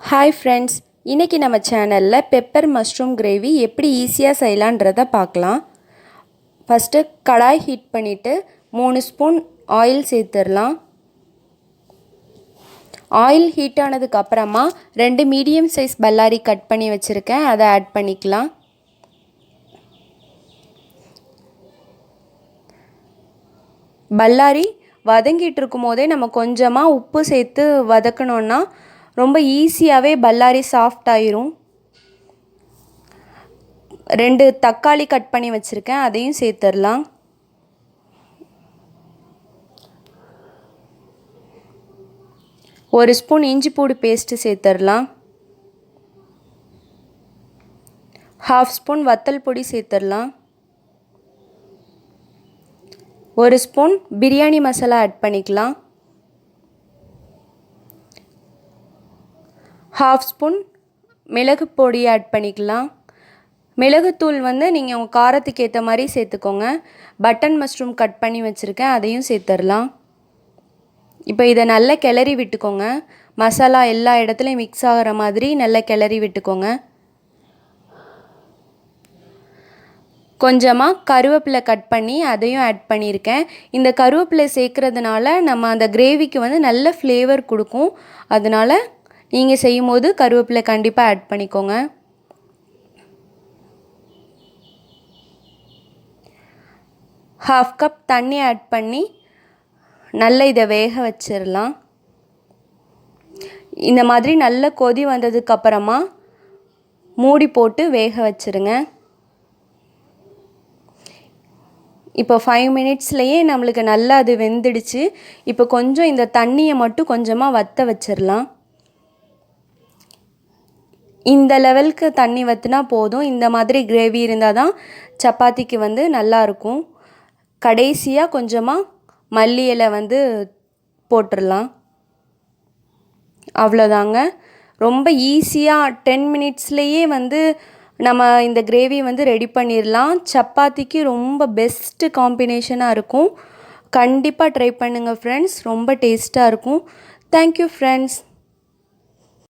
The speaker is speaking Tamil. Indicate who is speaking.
Speaker 1: ஹாய் ஃப்ரெண்ட்ஸ், இன்றைக்கி நம்ம சேனலில் பெப்பர் மஷ்ரூம் கிரேவி எப்படி ஈஸியாக செய்யலான்றதை பார்க்கலாம். ஃபஸ்ட்டு கடாய் ஹீட் பண்ணிவிட்டு 3 ஸ்பூன் ஆயில் சேர்த்துடலாம். ஆயில் ஹீட் ஆனதுக்கப்புறமா 2 மீடியம் சைஸ் பல்லாரி கட் பண்ணி வச்சுருக்கேன், அதை ஆட் பண்ணிக்கலாம். பல்லாரி வதங்கிட்டு இருக்கும் போதே நம்ம கொஞ்சமாக உப்பு சேர்த்து வதக்கணுன்னா ரொம்ப ஈஸியாகவே பல்லாரி சாஃப்ட் ஆயிரும். 2 தக்காளி கட் பண்ணி வச்சுருக்கேன், அதையும் சேர்த்துடலாம். ஒரு ஸ்பூன் இஞ்சி பூண்டு பேஸ்ட்டு சேர்த்துடலாம். 1/2 ஸ்பூன் வத்தல் பொடி சேர்த்துடலாம். 1 ஸ்பூன் பிரியாணி மசாலா ஆட் பண்ணிக்கலாம். 1/2 ஸ்பூன் மிளகு பொடி ஆட் பண்ணிக்கலாம். மிளகுத்தூள் நீங்கள் உங்கள் காரத்துக்கு ஏற்ற மாதிரி சேர்த்துக்கோங்க. பட்டன் மஷ்ரூம் கட் பண்ணி வச்சுருக்கேன், அதையும் சேர்த்துடலாம். இப்போ இதை நல்லா கிளறி விட்டுக்கோங்க. மசாலா எல்லா இடத்துலையும் மிக்ஸ் ஆகிற மாதிரி நல்லா கிளறி விட்டுக்கோங்க. கொஞ்சமாக கருவேப்பிலை கட் பண்ணி அதையும் ஆட் பண்ணியிருக்கேன். இந்த கருவேப்பிலை சேர்க்குறதுனால நம்ம அந்த கிரேவிக்கு நல்ல ஃப்ளேவர் கொடுக்கும். அதனால் நீங்கள் செய்யும்போது கருவேப்பிலை கண்டிப்பாக ஆட் பண்ணிக்கோங்க. ½ கப் தண்ணி ஆட் பண்ணி நல்லா இதை வேக வச்சிடலாம். இந்த மாதிரி நல்ல கொதி வந்ததுக்கப்புறமா மூடி போட்டு வேக வச்சுருங்க. இப்போ 5 மினிட்ஸ்லேயே நம்மளுக்கு நல்லா அது வெந்துடுச்சு. இப்போ கொஞ்சம் இந்த தண்ணியை மட்டும் கொஞ்சமாக வற்ற வச்சிடலாம். இந்த லெவலுக்கு தண்ணி வற்றினா போதும். இந்த மாதிரி கிரேவி இருந்தால் தான் சப்பாத்திக்கு நல்லாயிருக்கும். கடைசியாக கொஞ்சமாக மல்லி இலை போட்டுடலாம். அவ்வளோதாங்க. ரொம்ப ஈஸியாக 10 மினிட்ஸ்லேயே நம்ம இந்த கிரேவி ரெடி பண்ணிடலாம். சப்பாத்திக்கு ரொம்ப பெஸ்ட்டு காம்பினேஷனாக இருக்கும். கண்டிப்பாக ட்ரை பண்ணுங்கள் ஃப்ரெண்ட்ஸ், ரொம்ப டேஸ்ட்டாக இருக்கும். Thank you friends.